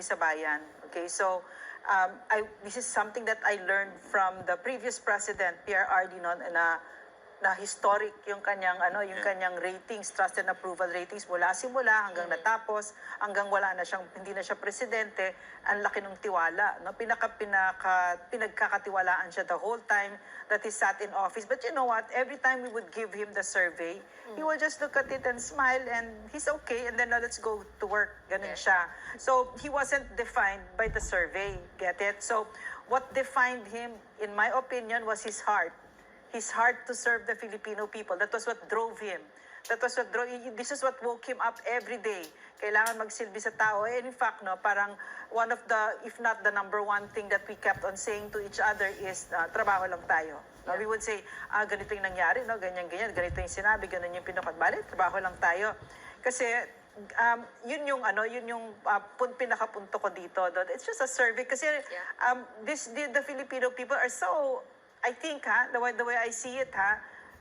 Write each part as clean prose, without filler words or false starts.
sa bayan. Okay, so this is something that I learned from the previous president, PRRD, no, na historic yung kanyang yung kanyang ratings, trust and approval ratings mula simula hanggang natapos, hanggang wala na siyang hindi na siya presidente. Ang laki ng tiwala, no? Pinagkakatiwalaan siya the whole time that he sat in office. But you know what, every time we would give him the survey, he will just look at it and smile and he's okay, and then let's go to work. Ganun siya. So he wasn't defined by the survey, get it? So what defined him, in my opinion, was his heart. His heart to serve the Filipino people. That was what drove him. This is what woke him up every day. Kailangan magsilbi sa tao. And in fact, no, parang one of the, if not the number one thing that we kept on saying to each other is, trabaho lang tayo. No, we would say, ganito yung nangyari, no, ganyan, ganito yung sinabi, ganun yung pinakabalik, trabaho lang tayo. Kasi, yun yung pinakapunto ko dito. It's just a survey. Kasi, the Filipino people are so, I think, the way I see it,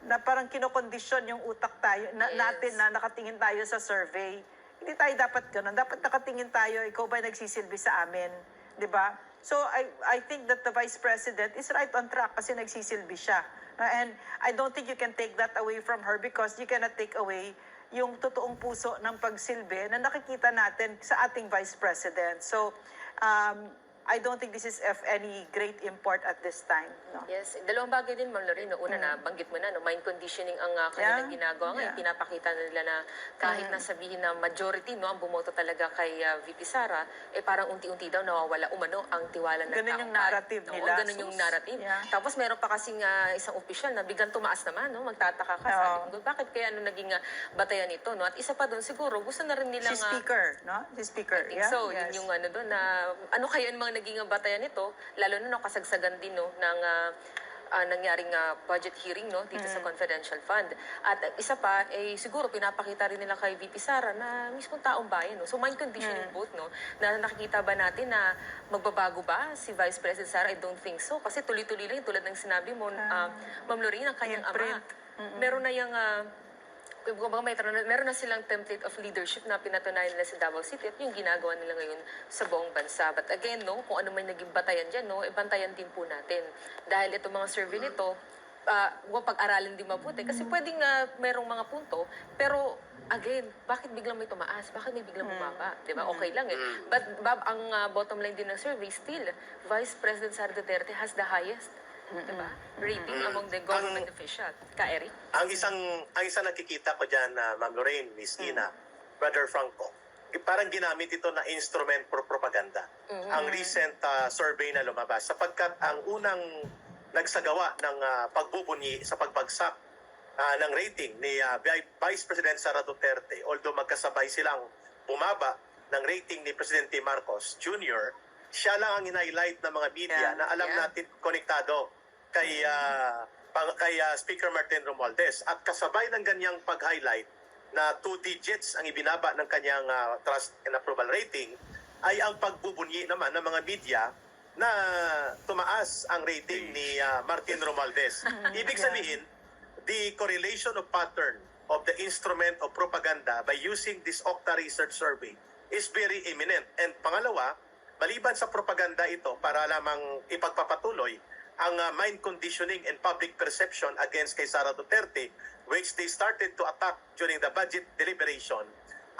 na parang kinokondisyon yung utak tayo, natin na nakatingin tayo sa survey. Hindi tayo dapat ganun. Dapat nakatingin tayo, ikaw ba nagsisilbi sa amin? Di ba? So, I think that the Vice President is right on track kasi nagsisilbi siya. And I don't think you can take that away from her because you cannot take away yung totoong puso ng pagsilbi na nakikita natin sa ating Vice President. So, I don't think this is of any great import at this time. No? Yes, dalawang bagay din, Ma'am Lorraine. Una na, banggit mo na, no, mind conditioning ang kanilang ginagawa ngayon. Pinapakita nila na kahit na sabihin na majority, no, ang bumoto talaga kay VP Sara, parang unti-unti daw nawawala umano ang tiwala ng tao. Ganun yung narrative nila. Ganun yung narrative. Tapos meron pa kasing isang opisyal na biglang tumaas naman, no, magtataka ka. Sabi ko, bakit kaya naging batayan ito? No? At isa pa doon, siguro, gusto na rin nilang... Si Speaker, no? Si Speaker, I think so, yun yung doon na, ano kaya yung mga naging batayan nito, lalo na kasagsagan din ng nangyaring budget hearing dito sa confidential fund. At isa pa, siguro pinapakita rin nila kay VP Sara na mismong taong bayan. So mind conditioning both, na nakikita ba natin na magbabago ba si Vice President Sara? I don't think so. Kasi tuloy-tuloy lang tulad ng sinabi mo, Ma'am Lorraine, ang kanyang ama. Meron na yung meron na silang template of leadership na pinatunayan nila sa Davao City at yung ginagawa nila ngayon sa buong bansa. But again, kung ano man naging batayan dyan, bantayan din po natin. Dahil itong mga survey nito, huwag pag-aralin din mabuti. Kasi pwedeng merong mga punto, pero again, bakit biglang may tumaas? Bakit may biglang bumaba? Diba? Okay lang eh. But Bob, ang bottom line din ng survey, still, Vice President Sara Duterte has the highest diba? Rating among the government official. Ka-Eric? Ang isang nakikita ko dyan, Ma'am Lorraine, Miss Ina, Brother Franco, parang ginamit ito na instrument for propaganda. Ang recent survey na lumabas, sapagkat ang unang nagsagawa ng pagbubunyi sa pagbagsak ng rating ni Vice President Sara Duterte, although magkasabay silang bumaba ng rating ni Presidente Marcos Jr., siya lang ang in-highlight ng mga media na alam natin konektado kay Speaker Martin Romualdez. At kasabay ng ganyang pag-highlight na 2 digits ang ibinaba ng kanyang trust and approval rating, ay ang pagbubunyi naman ng mga media na tumaas ang rating ni Martin Romualdez. Ibig sabihin, the correlation of pattern of the instrument of propaganda by using this Okta Research Survey is very imminent. And pangalawa, maliban sa propaganda ito para lamang ipagpapatuloy ang mind conditioning and public perception against kay Sara Duterte, which they started to attack during the budget deliberation,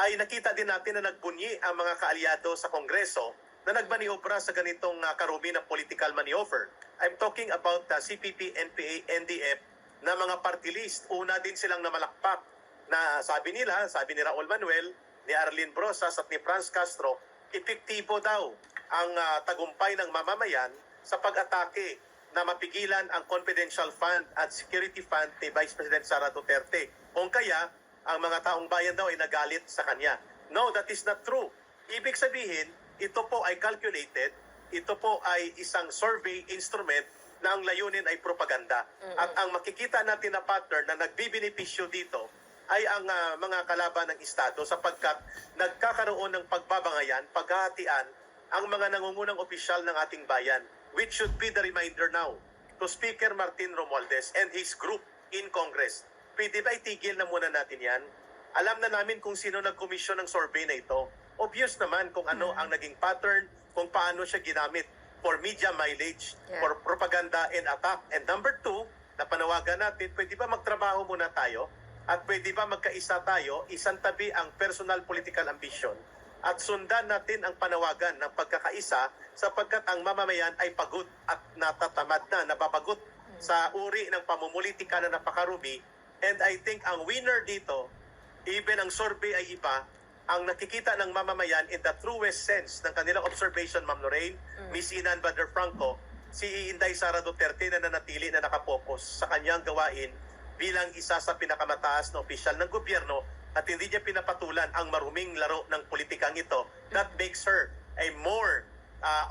ay nakita din natin na nagbunyi ang mga kaalyado sa Kongreso na nagmaniobra sa ganitong karumi ng political maneuver. I'm talking about CPP, NPA, NDF na mga party list. Una din silang namalakpak na sabi ni Raul Manuel, ni Arlene Brosas at ni Franz Castro, epektibo daw ang tagumpay ng mamamayan sa pag-atake na mapigilan ang confidential fund at security fund ni Vice President Sara Duterte. Kung kaya, ang mga taong bayan daw ay nagalit sa kanya. No, that is not true. Ibig sabihin, ito po ay calculated, ito po ay isang survey instrument na ang layunin ay propaganda. At ang makikita natin na pattern na nagbibenepisyo dito ay ang mga kalaban ng Estado sapagkat nagkakaroon ng pagbabangayan, paghahatian ang mga nangungunang opisyal ng ating bayan, which should be the reminder now to Speaker Martin Romualdez and his group in Congress. Pwede ba itigil na muna natin yan? Alam na namin kung sino nag-komisyon ng survey na ito. obvious naman kung ano ang naging pattern, kung paano siya ginamit for media mileage, Yeah. for propaganda and attack. And number two, napanawagan natin, pwede ba magtrabaho muna tayo at pwede ba magkaisa tayo, isang tabi ang personal political ambition at sundan natin ang panawagan ng pagkakaisa sapagkat ang mamamayan ay pagod at natatamad na, nababagot sa uri ng pamumulitika na napakarumi. And I think ang winner dito, even ang survey ay iba, ang nakikita ng mamamayan in the truest sense ng kanilang observation, Ma'am Lorraine, Miss Ina and Brother Franco, si Inday Sara Duterte na nanatili na nakapokus sa kanyang gawain bilang isa sa pinakamataas na opisyal ng gobyerno at hindi niya pinapatulan ang maruming laro ng politikang ito. That makes her a more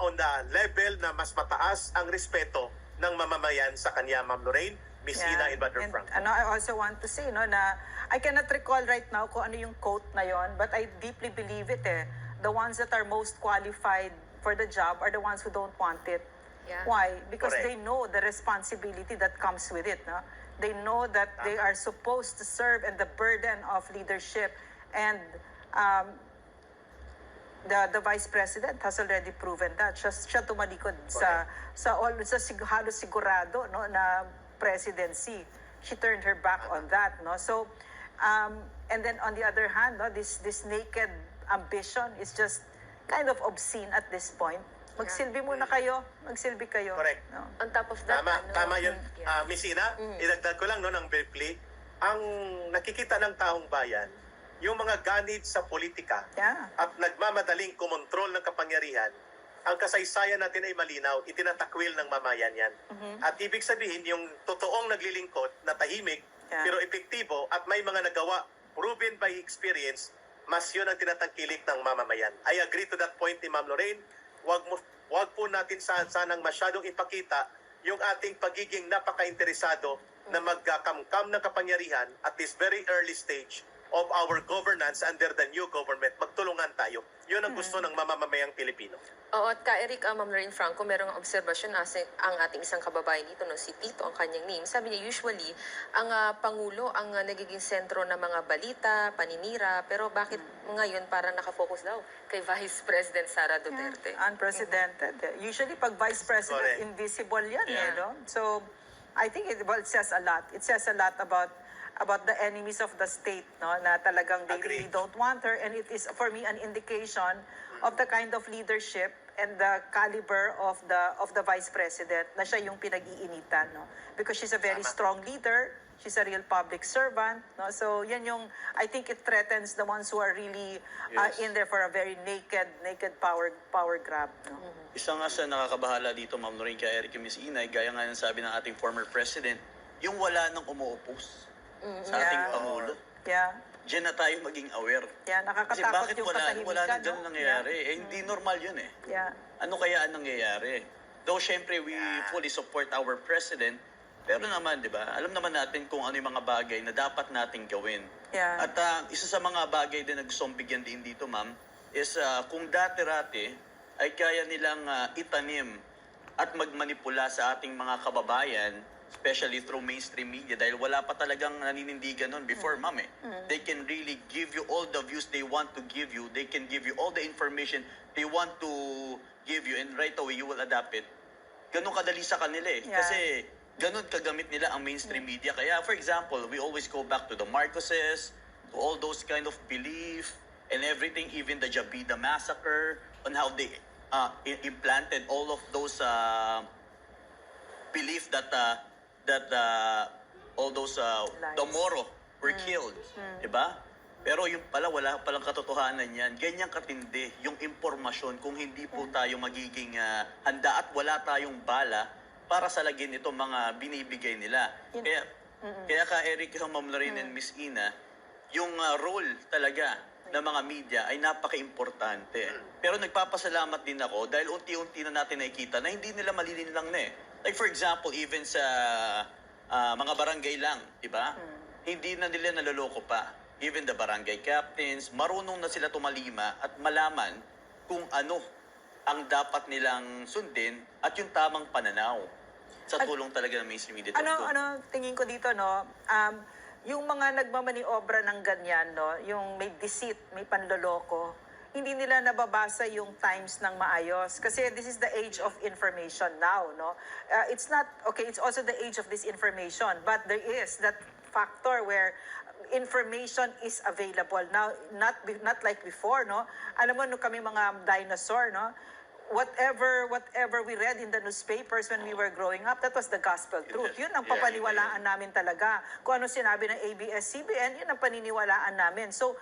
on the level na mas mataas ang respeto ng mamamayan sa kanya, Ma'am Lorraine, Miss Ina and Brother Franco. Ano, I also want to say, no, na I cannot recall right now kung ano yung quote na yon, but I deeply believe it eh. The ones that are most qualified for the job are the ones who don't want it. Yeah. Why? Because Correct. they know the responsibility that comes with it. No? They know that they are supposed to serve and the burden of leadership. And the Vice President has already proven that. Siya tumalikod sa halos sigurado, no, na presidency. She turned her back on that, no. So and then on the other hand, no, this naked ambition is just kind of obscene at this point. Magsilbi muna kayo, magsilbi kayo. Correct. No? On top of that, Tama yun. Yeah. Miss Ina, idagdag ko lang no, ng briefly, ang nakikita ng taong bayan, yung mga ganit sa politika Yeah. at nagmamadaling kumontrol ng kapangyarihan, ang kasaysayan natin ay malinaw, itinatakwil ng mamayan yan. At ibig sabihin, yung totoong naglilingkod na tahimik, Yeah. pero epektibo at may mga nagawa, proven by experience, mas yun ang tinatangkilik ng mamamayan. I agree to that point ni Ma'am Lorraine. Wag po natin sanang masyadong ipakita yung ating pagiging napaka-interesado na magkakamkam ng kapangyarihan at this very early stage of our governance under the new government. Magtulungan tayo. Yun ang gusto ng mamamayang Pilipino. Oo, at ka Eric, Ma'am Lorraine Franco, merong obserbasyon na ang ating isang kababayan dito, no, si Tito, ang kanyang name. Sabi niya, usually, ang Pangulo ang nagiging sentro ng mga balita, paninira, pero bakit ngayon parang nakafocus daw kay Vice President Sara Duterte? Unprecedented. Usually, pag Vice President, Correct. invisible yan. Yeah. Eh, no? So, I think it says a lot. It says a lot about the enemies of the state, no, na talagang they Agree. really don't want her, and it is for me an indication of the kind of leadership and the caliber of the Vice President na siya yung pinag-iinitan, no, because she's a very Tama. strong leader, she's a real public servant, no, so yan yung, I think it threatens the ones who are really Yes. in there for a very naked power grab, no. Isa nga sa nakakabahala dito, Ma'am Lorraine, kay Eric Miss Inay, gaya nga ng sabi ng ating former president, yung wala nang umuupos sa ating Yeah. Pangulo. Yeah. Diyan na tayo maging aware. Yeah, Kasi nakakatakot bakit yung wala katahimikan, nang ganun no? nangyayari? Eh, hindi normal yun eh. Yeah. Ano kaya ang nangyayari? Though, syempre, we fully support our president, pero naman, di ba, alam naman natin kung ano yung mga bagay na dapat nating gawin. Yeah. At isa sa mga bagay din na gustong bigyan din dito, ma'am, is kung dati-rati ay kaya nilang itanim at magmanipula sa ating mga kababayan, especially through mainstream media, dahil wala pa talagang naninindigan nun before, ma'am eh. They can really give you all the views they want to give you. They can give you all the information they want to give you, and right away you will adapt it. Ganun kadali sa kanila eh. Yeah. Kasi ganun kagamit nila ang mainstream media. Kaya, for example, we always go back to the Marcoses, to all those kind of belief and everything, even the Jabida massacre, on how they implanted all of those belief that all those the Moro were killed, 'di ba? Pero yung pala wala palang katotohanan yan. Ganyan katindi yung impormasyon kung hindi po tayo magiging handa at wala tayong bala para salagin itong mga binibigay nila. Kaya ka Eric, Ma'am Lorraine and Miss Ina, yung role talaga ng mga media ay napaka-importante. Pero nagpapasalamat din ako dahil unti-unti na natin nakikita na hindi nila malililang na eh. Like for example, even sa mga barangay lang, di ba? Hindi na nila naloloko pa. Even the barangay captains, marunong na sila tumalima at malaman kung ano ang dapat nilang sundin at yung tamang pananaw sa tulong talaga ng mainstream media. Ano tingin ko dito, no? Yung mga nagmamaniobra ng ganyan, no? Yung may deceit, may panloloko, hindi nila nababasa yung times ng maayos. Kasi this is the age of information now, no? It's not, okay, it's also the age of disinformation, but there is that factor where information is available now, not like before, no? Alam mo, no, kami mga dinosaur, no? Whatever we read in the newspapers when we were growing up, that was the gospel truth. Yun ang papaniwalaan namin talaga. Kung ano sinabi ng ABS-CBN, yun ang paniniwalaan namin. So,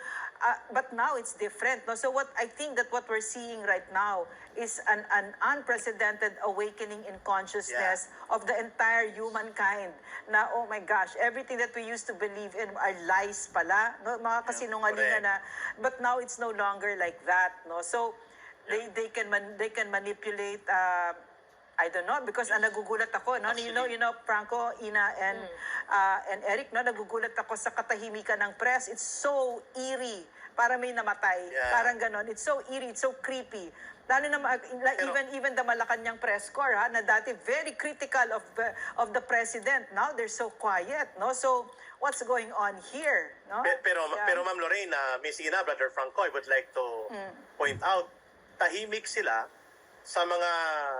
but now it's different. No? So what I think that what we're seeing right now is an unprecedented awakening in consciousness of the entire humankind. Na, oh my gosh, everything that we used to believe in are lies pala. No? Mga kasinungalingan na. But now it's no longer like that. No? So, they can manipulate I don't know, because nagugulat ako, no? You know Franco, Ina and Eric, no, nagugulat ako sa katahimikan ng press. It's so eerie, para may namatay, parang ganon. It's so eerie, it's so creepy. Lalo na even the Malacanang press corps, ha, na dati very critical of the president. Now they're so quiet, no? So what's going on here, no? Pero Ma'am Lorraine, Miss Ina, Brother Franco, I would like to point out, tahimik sila sa mga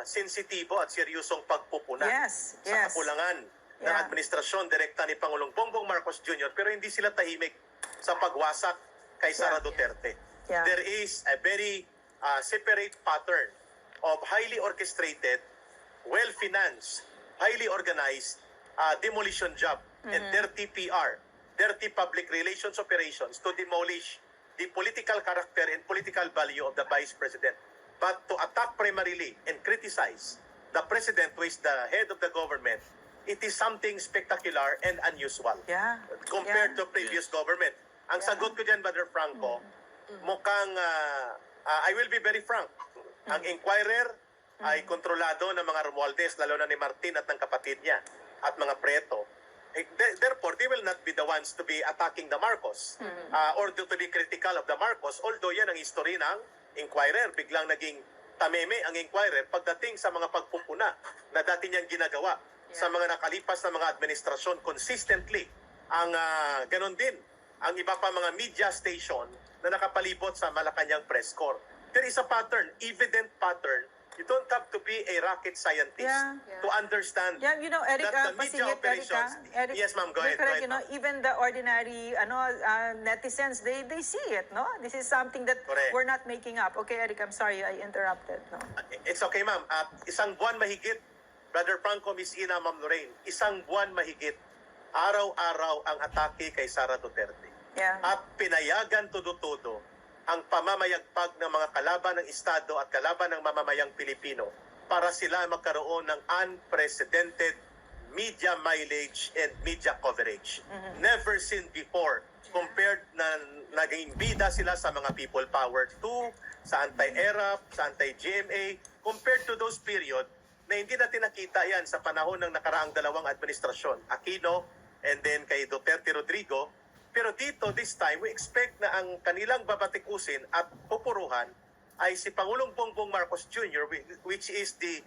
sensitibo at seryosong pagpupuna sa kakulangan ng administrasyon direkta ni Pangulong Bongbong Marcos Jr. Pero hindi sila tahimik sa pagwasak kay Sara Duterte. There is a very separate pattern of highly orchestrated, well-financed, highly organized demolition job and dirty PR, dirty public relations operations to demolish the political character and political value of the Vice President. But to attack primarily and criticize the President, who is the head of the government, it is something spectacular and unusual compared to previous government. Ang sagot ko dyan, Brother Franco, mukhang, I will be very frank, ang Inquirer ay kontrolado ng mga Romualdez, lalo na ni Martin at ng kapatid niya, at mga Preto. Therefore, they will not be the ones to be attacking the Marcos or to be critical of the Marcos, although yan ang history ng Inquirer. Biglang naging tameme ang Inquirer pagdating sa mga pagpupuna na dati niyang ginagawa sa mga nakalipas na mga administrasyon consistently. Ang ganon din ang iba pa mga media station na nakapalibot sa Malacanang press corps. There is a pattern, evident pattern. You don't have to be a rocket scientist to understand you know, Eric, that the media operations... Eric, yes, ma'am, go ahead. Correct, you know, even the ordinary netizens, they see it, no? This is something that we're not making up. Okay, Eric, I'm sorry, I interrupted. No? It's okay, ma'am. Isang buwan mahigit, Brother Franco, Miss Ina, Ma'am Lorraine, isang buwan mahigit, araw-araw ang atake kay Sara Duterte. At pinayagan todo-todo ang pamamayagpag ng mga kalaban ng Estado at kalaban ng mamamayang Pilipino para sila magkaroon ng unprecedented media mileage and media coverage. Never seen before, compared na naging bida sila sa mga people power 2, sa anti-ERAP, sa anti-GMA, compared to those period na hindi natin nakita yan sa panahon ng nakaraang dalawang administrasyon, Aquino and then kay Duterte Rodrigo. Pero dito, this time, we expect na ang kanilang babatikusin at pupuruhan ay si Pangulong Bongbong Marcos Jr., which is the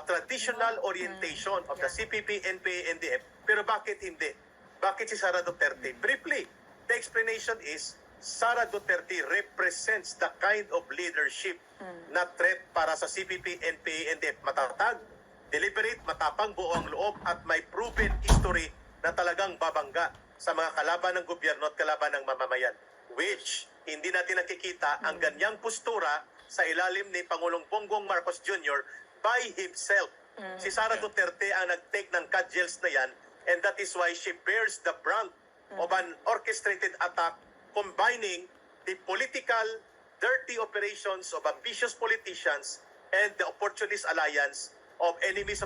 traditional orientation of the CPP, NPA, NDF. Pero bakit hindi? Bakit si Sara Duterte? Briefly, the explanation is Sara Duterte represents the kind of leadership na threat para sa CPP, NPA, NDF. Matatag, deliberate, matapang, buo ang loob at may proven history na talagang babangga sa mga kalaban ng gobyerno at kalaban ng mamamayan, which hindi natin nakikita ang ganyang postura sa ilalim ni Pangulong Bongbong Marcos Jr. by himself. Si Sara Duterte ang nag-take ng cudgels na yan, and that is why she bears the brunt of an orchestrated attack combining the political dirty operations of ambitious politicians and the opportunist alliance of enemies of